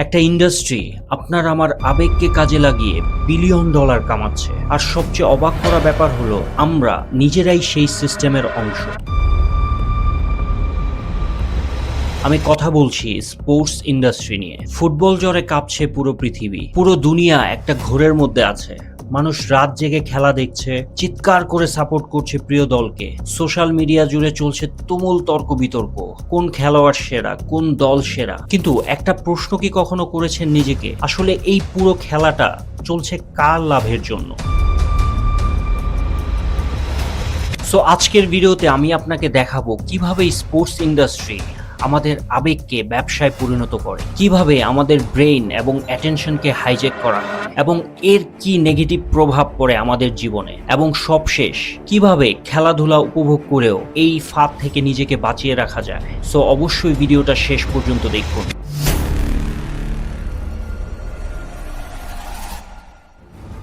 একটা ইন্ডাস্ট্রি আপনার আমার আবেগকে কাজে লাগিয়ে বিলিয়ন ডলার কামাচ্ছে, আর সবচেয়ে অবাক করা ব্যাপার হলো আমরা নিজেরাই সেই সিস্টেমের অংশ। আমি কথা বলছি স্পোর্টস ইন্ডাস্ট্রি নিয়ে। ফুটবল জ্বরে কাঁপছে পুরো পৃথিবী, পুরো দুনিয়া একটা ঘোরের মধ্যে আছে। মানুষ রাত জেগে খেলা দেখছে, চিৎকার করে সাপোর্ট করছে প্রিয় দলকে। সোশ্যাল মিডিয়া জুড়ে চলছে তুমুল তর্ক বিতর্ক, কোন খেলোয়াড় সেরা, কোন দল সেরা। কিন্তু একটা প্রশ্ন কি কখনো করেছেন নিজেকে, আসলে এই পুরো খেলাটা চলছে কার লাভের জন্য? সো আজকের ভিডিওতে আমি আপনাকে দেখাবো কিভাবে স্পোর্টস ইন্ডাস্ট্রি আমাদের আবেগকে ব্যবসায় পরিণত করে, কিভাবে আমাদের ব্রেইন এবং অ্যাটেনশনকে হাইজ্যাক করা হয়, এবং এর কি নেগেটিভ প্রভাব পড়ে আমাদের জীবনে, এবং সবশেষ কিভাবে খেলাধুলা উপভোগ করেও এই ফাঁদ থেকে নিজেকে বাঁচিয়ে রাখা যায়। সো অবশ্যই ভিডিওটা শেষ পর্যন্ত দেখুন।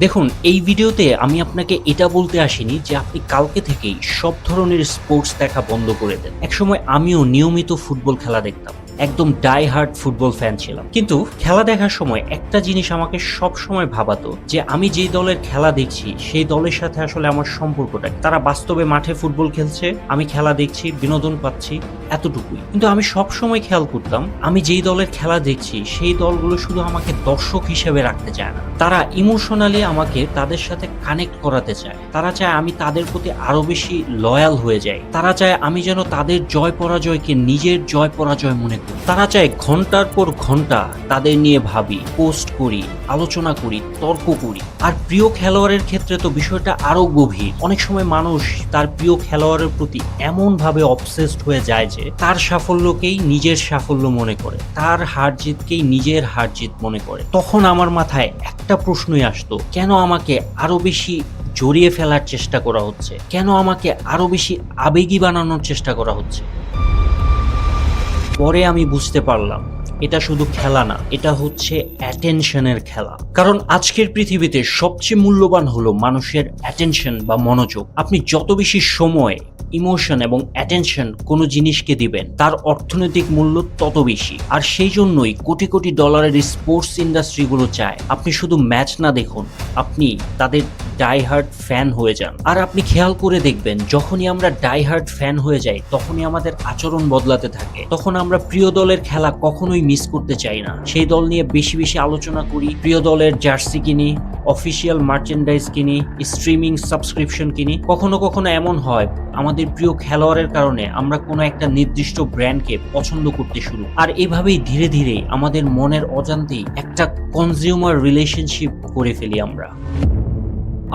দেখুন, এই ভিডিওতে আমি আপনাকে এটা বলতে আসিনি যে আপনি কালকে থেকেই সব ধরনের স্পোর্টস দেখা বন্ধ করে দেন। একসময় আমিও নিয়মিত ফুটবল খেলা দেখতাম, একদম ডাই হার্ড ফুটবল ফ্যান ছিলাম। কিন্তু খেলা দেখার সময় একটা জিনিস আমাকে সব সময় ভাবাতো, যে আমি যেই দলের খেলা দেখছি সেই দলের সাথে আসলে আমার সম্পর্কটা, তারা বাস্তবে মাঠে ফুটবল খেলছে, আমি খেলা দেখছি, বিনোদন পাচ্ছি, এতটুকুই। কিন্তু আমি সব সময় খেয়াল করতাম, আমি যেই দলের খেলা দেখছি সেই দলগুলো শুধু আমাকে দর্শক হিসেবে রাখতে চায় না, তারা ইমোশনালি আমাকে তাদের সাথে কানেক্ট করাতে চায়। তারা চায় আমি তাদের প্রতি আরো বেশি লয়াল হয়ে যাই। তারা চায় আমি যেন তাদের জয় পরাজয়কে নিজের জয় পরাজয় মনে করি। তারা চায় ঘন্টার পর ঘন্টা তাদের নিয়ে ভাবি, পোস্ট করি, আলোচনা করি, তর্ক করি। আর প্রিয় খেলোয়াড়ের ক্ষেত্রে তো বিষয়টা আরো গভীর। অনেক সময় মানুষ তার প্রিয় খেলোয়াড়ের প্রতি এমন ভাবে অবসেসড হয়ে যায় যে তার সাফল্যকেই নিজের সাফল্য মনে করে, তার হার জিতকেই নিজের হার জিত মনে করে। তখন আমার মাথায় একটা প্রশ্নই আসতো, কেন আমাকে আরো বেশি জড়িয়ে ফেলার চেষ্টা করা হচ্ছে, কেন আমাকে আরো বেশি আবেগী বানানোর চেষ্টা করা হচ্ছে। পরে আমি বুঝতে পারলাম, এটা শুধু খেলা না, এটা হচ্ছে অ্যাটেনশনের খেলা। কারণ আজকের পৃথিবীতে সবচেয়ে মূল্যবান হলো মানুষের অ্যাটেনশন বা মনোযোগ। আপনি যত বেশি সময়, ইমোশন এবং অ্যাটেনশন কোনো জিনিসকে দিবেন, তার অর্থনৈতিক মূল্য তত বেশি। আর সেই জন্যই কোটি কোটি ডলারের স্পোর্টস ইন্ডাস্ট্রিগুলো চায় আপনি শুধু ম্যাচ না দেখুন, আপনি তাদের ডাইহার্ড ফ্যান হয়ে যান। আর আপনি খেয়াল করে দেখবেন, যখনই আমরা ডাইহার্ড ফ্যান হয়ে যাই তখনই আমাদের আচরণ বদলাতে থাকে। তখন আমরা প্রিয় দলের খেলা কখনোই মিস করতে চাই না, সেই দল নিয়ে বেশি বেশি আলোচনা করি, প্রিয় দলের জার্সি কিনি, অফিসিয়াল মার্চেন্ডাইজ কিনি, স্ট্রিমিং সাবস্ক্রিপশন কিনি। কখনো কখনো এমন হয় আমাদের প্রিয় খেলোয়াড়ের কারণে আমরা কোনো একটা নির্দিষ্ট ব্র্যান্ডকে পছন্দ করতে শুরু। আর এভাবেই ধীরে ধীরে আমাদের মনের অজান্তেই একটা কনজিউমার রিলেশনশিপ করে ফেলি আমরা।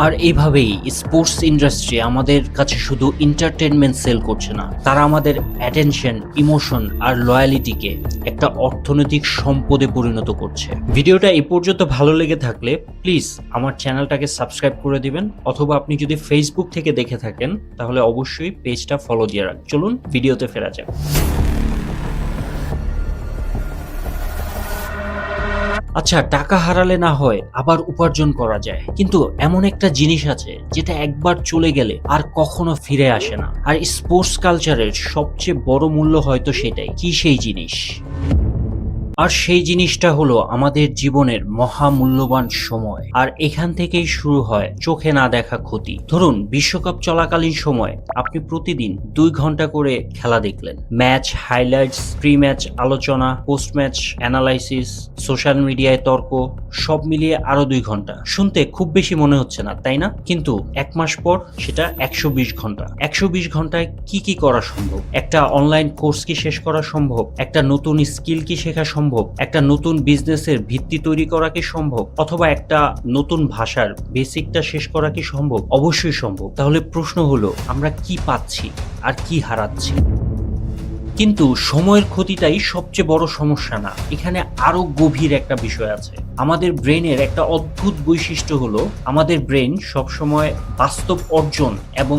আর এইভাবেই স্পোর্টস ইন্ডাস্ট্রি আমাদের কাছে শুধু এন্টারটেনমেন্ট সেল করছে না, তারা আমাদের অ্যাটেনশন, ইমোশন আর লয়ালিটিকে একটা অর্থনৈতিক সম্পদে পরিণত করছে। ভিডিওটা এই পর্যন্ত ভালো লেগে থাকলে প্লিজ আমার চ্যানেলটাকে সাবস্ক্রাইব করে দিবেন, অথবা আপনি যদি ফেসবুক থেকে দেখে থাকেন তাহলে অবশ্যই পেজটা ফলো দিয়ে রাখ। চলুন ভিডিওতে ফেরা যাক। আচ্ছা, টাকা হারালে না হয় আবার উপার্জন করা যায়, কিন্তু এমন একটা জিনিস আছে যেটা একবার চলে গেলে আর কখনো ফিরে আসে না। আর স্পোর্টস কালচারের সবচেয়ে বড় মূল্য হয়তো সেটাই। কি সেই জিনিস? আর সেই জিনিসটা হলো আমাদের জীবনের মহামূল্যবান সময়। আর এখান থেকেই শুরু হয় চোখে না দেখা ক্ষতি। ধরুন, বিশ্বকাপ চলাকালীন সময় আপনি প্রতিদিন 2 ঘন্টা করে খেলা দেখলেন। ম্যাচ হাইলাইটস, প্রি ম্যাচ আলোচনা, পোস্ট ম্যাচ অ্যানালাইসিস, সোশ্যাল মিডিয়ায় তর্ক, সব মিলিয়ে আরো 2 ঘন্টা। শুনতে খুব বেশি মনে হচ্ছে না, তাই না? কিন্তু 1 মাস পর সেটা 120 ঘন্টা। 120 ঘন্টায় কি কি করা সম্ভব? একটা অনলাইন কোর্স কি শেষ করা সম্ভব? একটা নতুন স্কিল কি শেখা সম্ভব? একটা নতুন বিজনেসের ভিত্তি তৈরি করা কি সম্ভব? অথবা একটা নতুন ভাষার বেসিকটা শেষ করা কি সম্ভব? অবশ্যই সম্ভব। তাহলে প্রশ্ন হলো, আমরা কি পাচ্ছি আর কি হারাচ্ছি? কিন্তু সময়ের ক্ষতিটাই সবচেয়ে বড় সমস্যা না, এখানে আরো গভীর একটা বিষয় আছে। আমাদের ব্রেনের একটা অদ্ভুত বৈশিষ্ট্য হলো, আমাদের ব্রেন সবসময় বাস্তব অর্জন এবং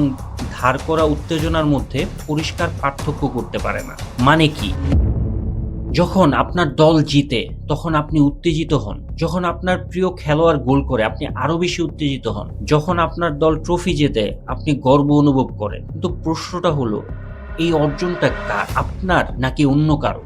ধার করা উত্তেজনার মধ্যে পরিষ্কার পার্থক্য করতে পারে না। মানে কি? যখন আপনার দল জিতে তখন আপনি উত্তেজিত হন, যখন আপনার প্রিয় খেলোয়াড় গোল করে আপনি আরো বেশি উত্তেজিত হন, যখন আপনার দল ট্রফি জেতে আপনি গর্ব অনুভব করেন। কিন্তু প্রশ্নটা হলো, এই অর্জনটা কার, আপনার নাকি অন্য কারো?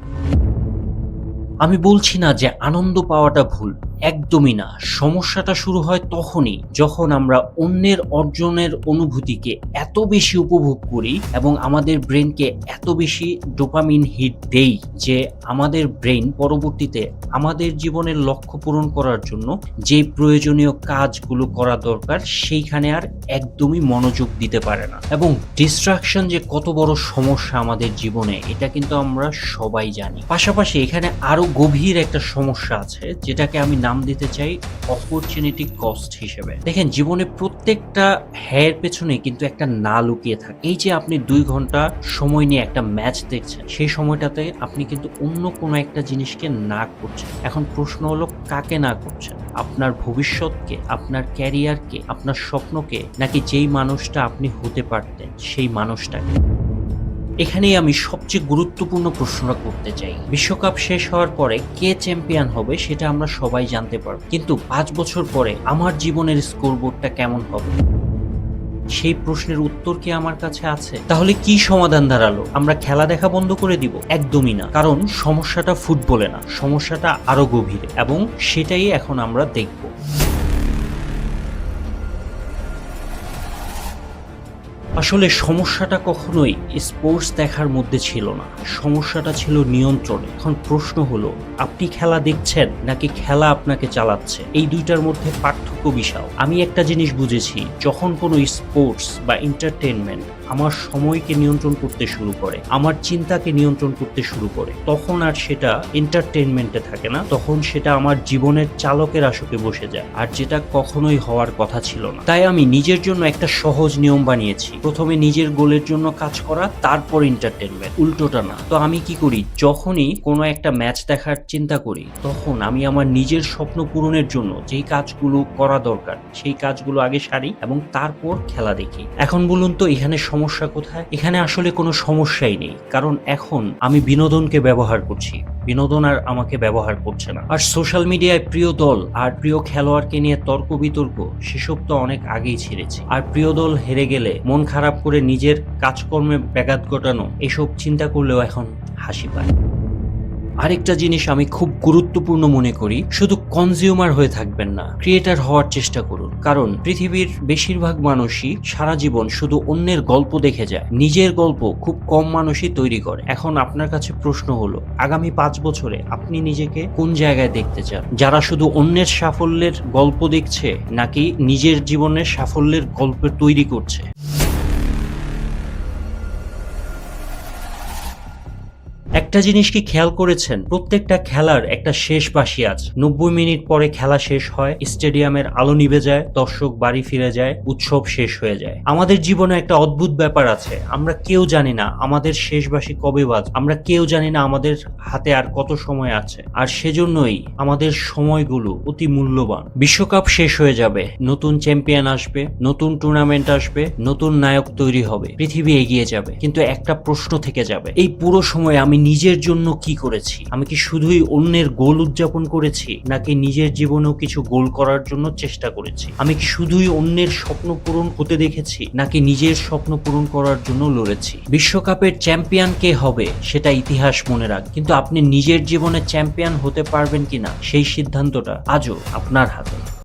আমি বলছি না যে আনন্দ পাওয়াটা ভুল, একদমই না। সমস্যাটা শুরু হয় তখনই যখন আমরা অন্যের অর্জনের অনুভূতিকে এত বেশি উপভোগ করি এবং আমাদের ব্রেনকে এত বেশি ডোপামিন হিট দেই যে আমাদের ব্রেন পরবর্তীতে আমাদের জীবনের লক্ষ্য পূরণ করার জন্য যে প্রয়োজনীয় কাজগুলো করা দরকার সেইখানে আর একদমই মনোযোগ দিতে পারে না। এবং ডিস্ট্রাকশন যে কত বড় সমস্যা আমাদের জীবনে, এটা কিন্তু আমরা সবাই জানি। পাশাপাশি এখানে আরো গভীর একটা সমস্যা আছে, যেটাকে আমি নাম দিতে চাই অপরচুনিটি কস্ট হিসেবে। দেখেন, জীবনে প্রত্যেকটা হ্যায়ের পেছনে কিন্তু একটা না লুকিয়ে থাকে। এই যে আপনি 2 ঘন্টা সময় নিয়ে একটা ম্যাচ দেখছেন, সেই সময়টাতে আপনি কিন্তু অন্য কোনো একটা জিনিসকে না করছেন। এখন প্রশ্ন হলো, কাকে না করছেন? আপনার ভবিষ্যৎকে, আপনার ক্যারিয়ারকে, আপনার স্বপ্নকে, নাকি যেই মানুষটা আপনি হতে পারতেন সেই মানুষটাকে? এখানেই আমি সবচেয়ে গুরুত্বপূর্ণ প্রশ্নটা করতে চাই। বিশ্বকাপ শেষ হওয়ার পরে কে চ্যাম্পিয়ন হবে সেটা আমরা সবাই জানতে পারব, কিন্তু 5 বছর পরে আমার জীবনের স্কোরবোর্ডটা কেমন হবে সেই প্রশ্নের উত্তর কি আমার কাছে আছে? তাহলে কি সমাধান দাঁড়ালো? আমরা খেলা দেখা বন্ধ করে দিব? একদমই না। কারণ সমস্যাটা ফুটবলে না, সমস্যাটা আরো গভীরে, এবং সেটাই এখন আমরা দেখব। আসলে সমস্যাটা কখনোই স্পোর্টস দেখার মধ্যে ছিল না, সমস্যাটা ছিল নিয়ন্ত্রণে। এখন প্রশ্ন হলো, আপনি খেলা দেখছেন নাকি খেলা আপনাকে চালাচ্ছে? এই দুইটার মধ্যে পার্থক্য বিশাল। আমি একটা জিনিস বুঝেছি, যখন কোনো স্পোর্টস বা এন্টারটেইনমেন্ট আমার সময়কে নিয়ন্ত্রণ করতে শুরু করে, আমার চিন্তাকে নিয়ন্ত্রণ করতে শুরু করে, তখন আর সেটা এন্টারটেইনমেন্টে থাকে না, তখন সেটা আমার জীবনের চালকের আসকে বসে যায়, আর যেটা কখনোই হওয়ার কথা ছিল না। তাই আমি নিজের জন্য একটা সহজ নিয়ম বানিয়েছি, প্রথমে নিজের গোলের জন্য কাজ করা, তারপর এন্টারটেইনমেন্ট, উল্টোটা না। তো আমি কি করি, যখনই কোনো একটা ম্যাচ দেখার চিন্তা করি, তখন আমি আমার নিজের স্বপ্ন পূরণের জন্য যেই কাজগুলো করা দরকার সেই কাজগুলো আগে সারি এবং তারপর খেলা দেখি। এখন বলুন তো, এখানে সমস্যা কোথায়? এখানে আসলে কোনো সমস্যাই নেই, কারণ এখন আমি বিনোদনকে ব্যবহার করছি, বিনোদন আর আমাকে ব্যবহার করছে না। আর সোশ্যাল মিডিয়ায় প্রিয় দল আর প্রিয় খেলোয়াড়কে নিয়ে তর্ক বিতর্ক, সেসব তো অনেক আগেই ছেড়েছি। আর প্রিয় দল হেরে গেলে মন খারাপ করে নিজের কাজকর্মে ব্যাঘাত ঘটানো, এসব চিন্তা করলেও এখন হাসি পায়। আরেকটা জিনিস আমি খুব গুরুত্বপূর্ণ মনে করি, শুধু কনজিউমার হয়ে থাকবেন না, ক্রিয়েটার হওয়ার চেষ্টা করুন। কারণ পৃথিবীর বেশিরভাগ মানুষই সারা জীবন শুধু অন্যের গল্প দেখে যায়, নিজের গল্প খুব কম মানুষই তৈরি করে। এখন আপনার কাছে প্রশ্ন হলো, আগামী 5 বছরে আপনি নিজেকে কোন জায়গায় দেখতে চান? যারা শুধু অন্যের সাফল্যের গল্প দেখছে, নাকি নিজের জীবনের সাফল্যের গল্প তৈরি করছে? একটা জিনিস কি খেয়াল করেছেন, প্রত্যেকটা খেলার একটা শেষ বাঁশি আছে। 90 মিনিট পরে খেলা শেষ হয়, স্টেডিয়ামের আলো নিভে যায়, দর্শক বাড়ি ফিরে যায়, উৎসব শেষ হয়ে যায়। আমাদের জীবনে একটা অদ্ভুত ব্যাপার আছে, আমরা কেউ জানি না আমাদের শেষ বাঁশি কবে বাজবে, আমরা কেউ জানি না আমাদের হাতে আর কত সময় আছে। আর সেজন্যই আমাদের সময়গুলো অতি মূল্যবান। বিশ্বকাপ শেষ হয়ে যাবে, নতুন চ্যাম্পিয়ন আসবে, নতুন টুর্নামেন্ট আসবে, নতুন নায়ক তৈরি হবে, পৃথিবী এগিয়ে যাবে, কিন্তু একটা প্রশ্ন থেকে যাবে, এই পুরো সময় আমি নিজের জন্য কি করেছি? আমি কি শুধুই অন্যের গোল উদযাপন করেছি, নাকি নিজের জীবনেও কিছু গোল করার জন্য চেষ্টা করেছি? আমি কি শুধুই অন্যের স্বপ্ন পূরণ হতে দেখেছি, নাকি নিজের স্বপ্ন পূরণ করার জন্য লড়েছি? বিশ্বকাপের চ্যাম্পিয়ন কে হবে সেটা ইতিহাস মনে রাখ, কিন্তু আপনি নিজের জীবনে চ্যাম্পিয়ন হতে পারবেন কিনা সেই সিদ্ধান্তটা আজও আপনার হাতে।